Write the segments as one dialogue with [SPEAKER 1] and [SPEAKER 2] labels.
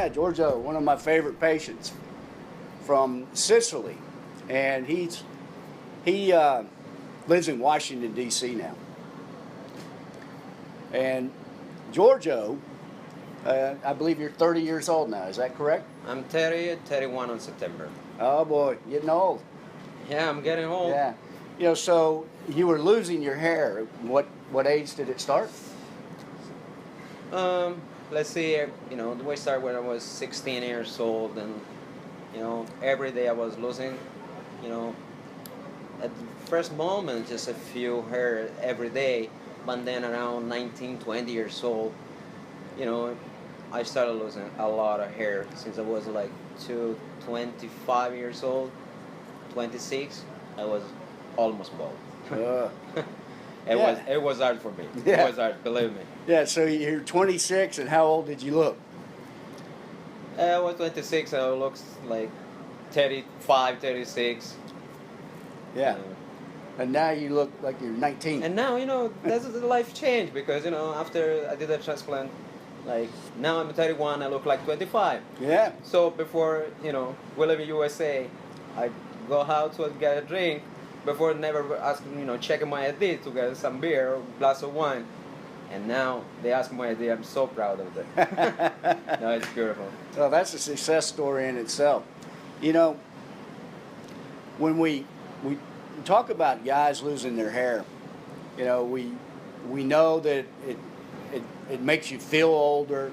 [SPEAKER 1] Yeah, Giorgio, one of my favorite patients from Sicily, and he lives in Washington D.C. now. And Giorgio, I believe you're 30 years old now. Is that correct?
[SPEAKER 2] I'm 30, 31 on September.
[SPEAKER 1] Oh boy, getting old.
[SPEAKER 2] Yeah, I'm getting old.
[SPEAKER 1] Yeah, so you were losing your hair. What age did it start?
[SPEAKER 2] Let's see, the way started when I was 16 years old, and, every day I was losing, at the first moment, just a few hair every day, but then around 19, 20 years old, I started losing a lot of hair since I was like 25 years old, 26, I was almost bald. It was hard for me.
[SPEAKER 1] Yeah.
[SPEAKER 2] It was hard, believe me.
[SPEAKER 1] Yeah, so you're 26, and how old did you look?
[SPEAKER 2] I was 26, I looked like 35, 36.
[SPEAKER 1] Yeah. And now you look like you're 19.
[SPEAKER 2] And now, that's the life change because, after I did a transplant, like, now I'm 31, I look like 25.
[SPEAKER 1] Yeah.
[SPEAKER 2] So before, we live in USA, I go out to get a drink, before never asking, checking my ID to get some beer or glass of wine. And now they ask my ID, I'm so proud of it. No, it's beautiful.
[SPEAKER 1] Well, that's a success story in itself. When we talk about guys losing their hair, we know that it makes you feel older,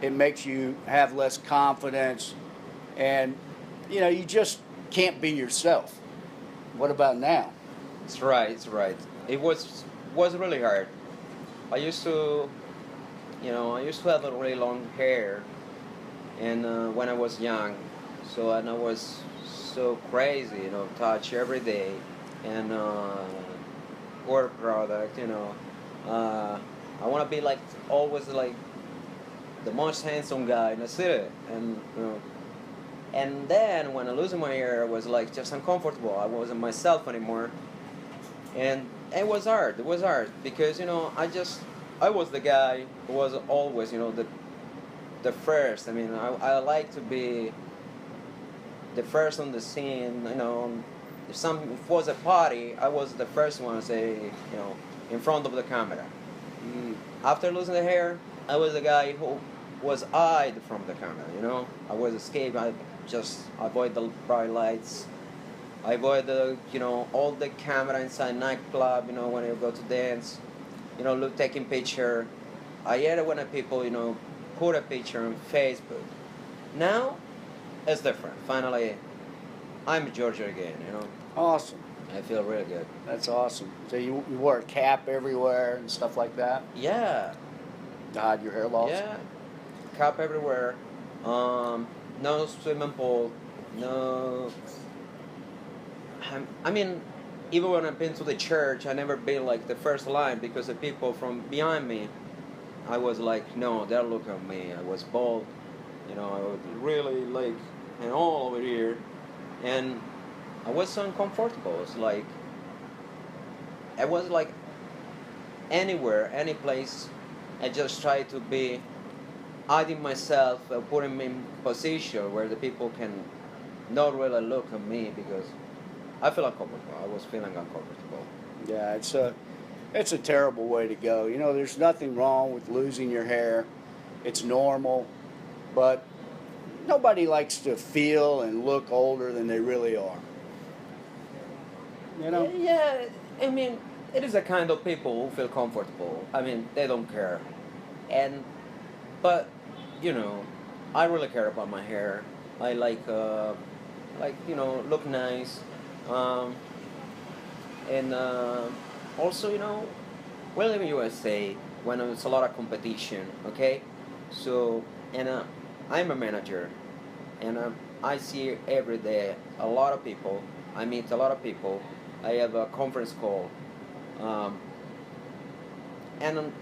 [SPEAKER 1] it makes you have less confidence, and you just can't be yourself. What about now?
[SPEAKER 2] It's right. It was really hard. I used to have a really long hair, and when I was young, and I was so crazy, touch every day, and work product, I want to be like always like the most handsome guy in the city, and then when I lose my hair, I was like just uncomfortable. I wasn't myself anymore, and it was hard. It was hard because I was the guy who was always the first. I mean, I like to be the first on the scene. If it was a party, I was the first one to say in front of the camera. After losing the hair, I was the guy who was eyed from the camera. I was escape. I just avoid the bright lights. I avoid all the camera inside nightclub, when you go to dance, taking picture. I hate it when people, put a picture on Facebook. Now, it's different. Finally, I'm Giorgio again,
[SPEAKER 1] Awesome.
[SPEAKER 2] I feel really good.
[SPEAKER 1] That's awesome. So you wore a cap everywhere and stuff like that?
[SPEAKER 2] Yeah.
[SPEAKER 1] To hide your hair loss?
[SPEAKER 2] Yeah. Cap everywhere. No swimming pool. No. I mean, even when I've been to the church, I never been like the first line because the people from behind me, I was like, no, they're looking at me. I was bald, I was really like, and all over here, and I was so uncomfortable. It's like, I was like, anywhere, any place, I just try to be hiding myself, putting me in position where the people can not really look at me because I feel uncomfortable. I was feeling uncomfortable.
[SPEAKER 1] Yeah, it's a terrible way to go. There's nothing wrong with losing your hair. It's normal, but nobody likes to feel and look older than they really are.
[SPEAKER 2] Yeah, I mean, it is a kind of people who feel comfortable. I mean, they don't care. But, I really care about my hair. I like look nice. And also, we live in USA when there's a lot of competition, okay? So, and I'm a manager, and I see every day a lot of people. I meet a lot of people. I have a conference call. And,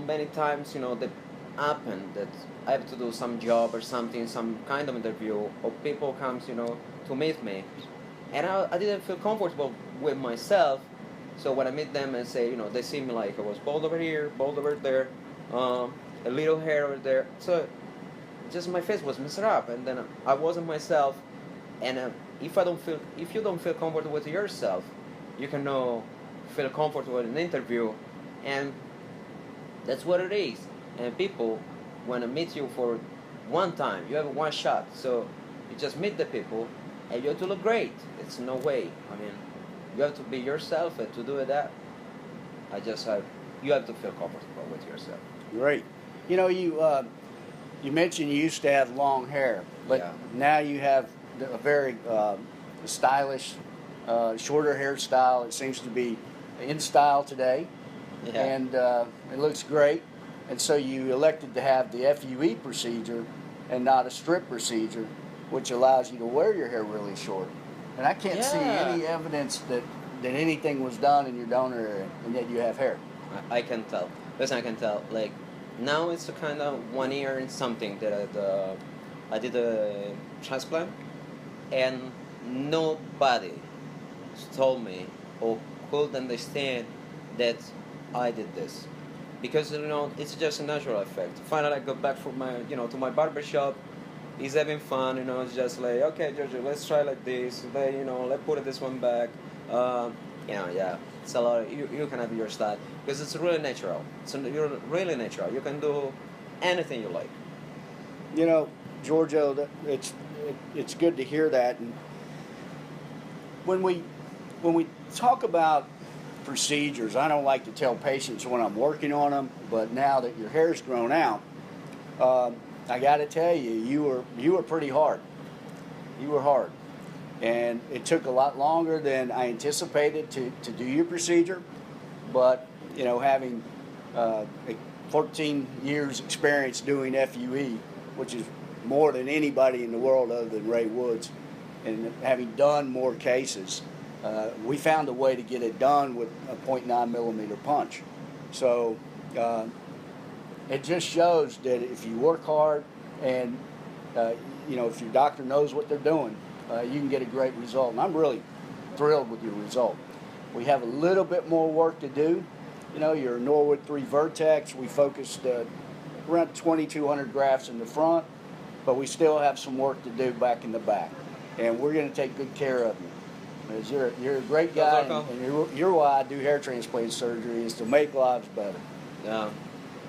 [SPEAKER 2] many times, that happen that I have to do some job or something, some kind of interview, or people comes, to meet me. And I didn't feel comfortable with myself. So when I meet them and say, they see me like I was bald over here, bald over there, a little hair over there. So just my face was messed up, and then I wasn't myself. And if you don't feel comfortable with yourself, you cannot feel comfortable in an interview, and that's what it is. And people want to meet you for one time. You have one shot, so you just meet the people, and you have to look great. It's no way. I mean, you have to be yourself, and to do that, you have to feel comfortable with yourself.
[SPEAKER 1] Great. You know, you mentioned you used to have long hair, but
[SPEAKER 2] Yeah.
[SPEAKER 1] now you have a very stylish, shorter hairstyle. It seems to be in style today,
[SPEAKER 2] Yeah.
[SPEAKER 1] and it looks great. And so you elected to have the FUE procedure and not a strip procedure, which allows you to wear your hair really short. And I can't see
[SPEAKER 2] Yeah.
[SPEAKER 1] any evidence that anything was done in your donor area, and yet you have hair.
[SPEAKER 2] I can tell. Listen, I can tell. Like, now it's a kind of 1 year and something that I did a transplant, and nobody told me or could understand that I did this, because it's just a natural effect. Finally, I got back from to my barber shop. He's having fun, It's just like, okay, Giorgio, let's try like this. Let's put this one back. Yeah, it's a lot. You can have your style because it's really natural. You're really natural. You can do anything you like.
[SPEAKER 1] You know, Giorgio, it's good to hear that. And when we talk about procedures, I don't like to tell patients when I'm working on them, but now that your hair's grown out, I got to tell you, you were pretty hard. You were hard, and it took a lot longer than I anticipated to do your procedure. But having 14 years experience doing FUE, which is more than anybody in the world other than Ray Woods, and having done more cases, we found a way to get it done with a 0.9 millimeter punch. So it just shows that if you work hard and if your doctor knows what they're doing, you can get a great result. And I'm really thrilled with your result. We have a little bit more work to do. Your Norwood 3 Vertex, we focused around 2,200 grafts in the front, but we still have some work to do back in the back. And we're going to take good care of you. Because you're a great guy, and you're why I do hair transplant surgery, is to make lives better.
[SPEAKER 2] Yeah.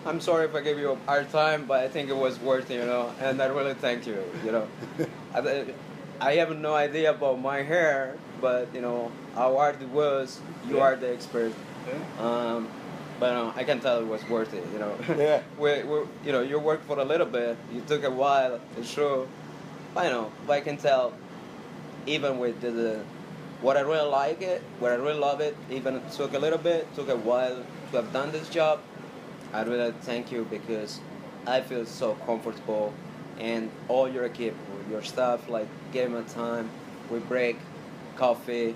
[SPEAKER 2] I'm sorry if I gave you a hard time, but I think it was worth it, and I really thank you, I have no idea about my hair, but, how hard it was. You are the expert.
[SPEAKER 1] Yeah.
[SPEAKER 2] But I can tell it was worth it,
[SPEAKER 1] Yeah.
[SPEAKER 2] You worked for a little bit. You took a while, it's true. But, but I can tell, even with what I really like it, what I really love it, even it took a little bit, took a while to have done this job. I really thank you because I feel so comfortable, and all your equipment, your stuff, like game of time, we break, coffee,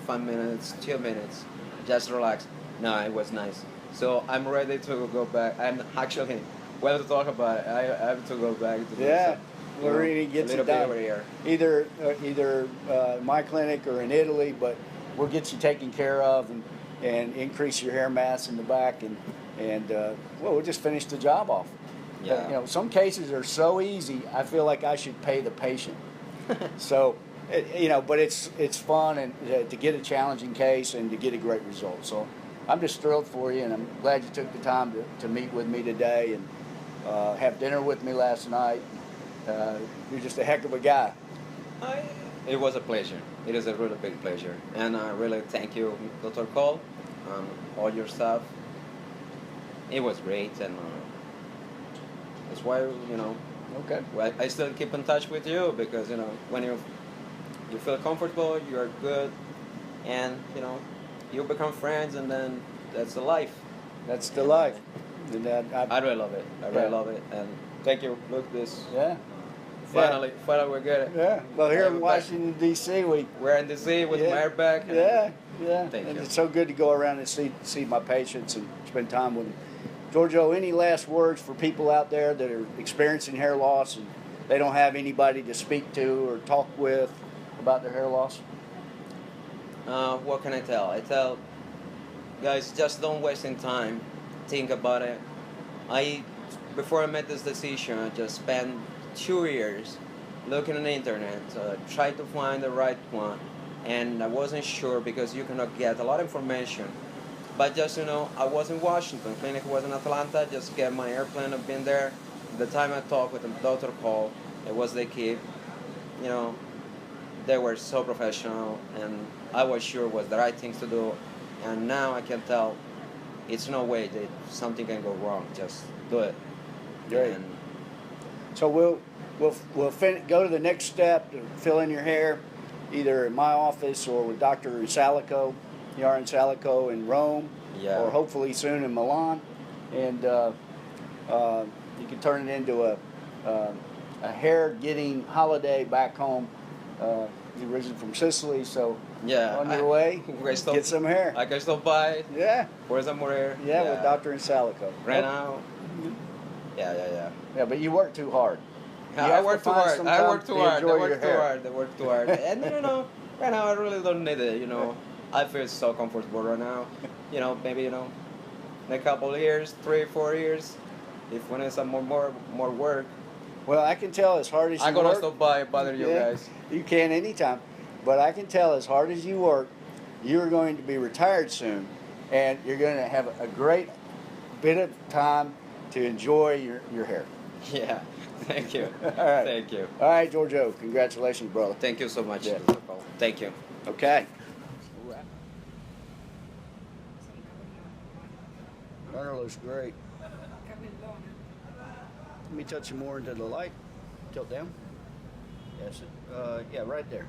[SPEAKER 2] 5 minutes, 2 minutes, just relax. No, it was nice. So I'm ready to go back. I'm actually, well, to talk about it, I have to go back to
[SPEAKER 1] Yeah,
[SPEAKER 2] this,
[SPEAKER 1] we're going to get you done. Either my clinic or in Italy, but we'll get you taken care of and increase your hair mass in the back, and we'll just finish the job off.
[SPEAKER 2] Yeah.
[SPEAKER 1] Some cases are so easy, I feel like I should pay the patient. So, but it's fun and to get a challenging case and to get a great result. So I'm just thrilled for you, and I'm glad you took the time to meet with me today and have dinner with me last night. You're just a heck of a guy.
[SPEAKER 2] It was a pleasure. It is a really big pleasure. And I really thank you, Dr. Cole, all your stuff. It was great, and that's why,
[SPEAKER 1] Okay.
[SPEAKER 2] well, I still keep in touch with you because, when you feel comfortable, you're good, and, you become friends, and then that's the life.
[SPEAKER 1] That's the life. And
[SPEAKER 2] I really love it. I really love it. And thank you. Look, this.
[SPEAKER 1] Yeah.
[SPEAKER 2] Finally, we get it.
[SPEAKER 1] Yeah. Well, here in
[SPEAKER 2] Back.
[SPEAKER 1] Washington, D.C.,
[SPEAKER 2] We're in D.C. with
[SPEAKER 1] Yeah.
[SPEAKER 2] my hair back. and-
[SPEAKER 1] Yeah.
[SPEAKER 2] Thank
[SPEAKER 1] And
[SPEAKER 2] you.
[SPEAKER 1] it's so good to go around and see my patients and spend time with them. Giorgio, any last words for people out there that are experiencing hair loss and they don't have anybody to speak to or talk with about their hair loss?
[SPEAKER 2] What can I tell? I tell guys, just don't waste any time. Think about it. Before I made this decision, I just spent 2 years looking on the internet, trying to find the right one, and I wasn't sure because you cannot get a lot of information. But just, I was in Washington, clinic was in Atlanta, just get my airplane, I've been there. The time I talked with dr.cole, it was the kid, you know, they were so professional, and I was sure it was the right thing to do. And now I can tell it's no way that something can go wrong. Just do it.
[SPEAKER 1] Great.
[SPEAKER 2] And
[SPEAKER 1] So we'll go to the next step to fill in your hair, either in my office or with Dr. Salico, Yaron Salico in Rome,
[SPEAKER 2] Yeah.
[SPEAKER 1] or hopefully soon in Milan, and you can turn it into a hair getting holiday back home. You're originally from Sicily, so
[SPEAKER 2] yeah,
[SPEAKER 1] on your way, get some hair.
[SPEAKER 2] I can stop by.
[SPEAKER 1] Yeah,
[SPEAKER 2] Where's some more hair?
[SPEAKER 1] yeah, with Dr. Salico.
[SPEAKER 2] Right now. Yeah.
[SPEAKER 1] Yeah, but you work too hard. You
[SPEAKER 2] I
[SPEAKER 1] have
[SPEAKER 2] work
[SPEAKER 1] to
[SPEAKER 2] too
[SPEAKER 1] find
[SPEAKER 2] hard.
[SPEAKER 1] some
[SPEAKER 2] I
[SPEAKER 1] time
[SPEAKER 2] work too
[SPEAKER 1] to
[SPEAKER 2] hard. I
[SPEAKER 1] enjoy your
[SPEAKER 2] work too
[SPEAKER 1] hair.
[SPEAKER 2] hard. I work too hard. And right now I really don't need it. I feel so comfortable right now. Maybe in a couple of years, 3-4 years, if we need some more work,
[SPEAKER 1] Well, I can tell as hard as you
[SPEAKER 2] I'm gonna
[SPEAKER 1] work.
[SPEAKER 2] stop by and bother you guys.
[SPEAKER 1] You can anytime. But I can tell as hard as you work, you're going to be retired soon, and you're going to have a great bit of time to enjoy your hair.
[SPEAKER 2] Yeah. Thank you.
[SPEAKER 1] All right.
[SPEAKER 2] Thank you.
[SPEAKER 1] All right, Giorgio. Congratulations, brother.
[SPEAKER 2] Thank you so much.
[SPEAKER 1] Yeah.
[SPEAKER 2] Thank you.
[SPEAKER 1] Okay. Runner looks great. Let me touch you more into the light. Tilt down. Yes. Yeah, right there.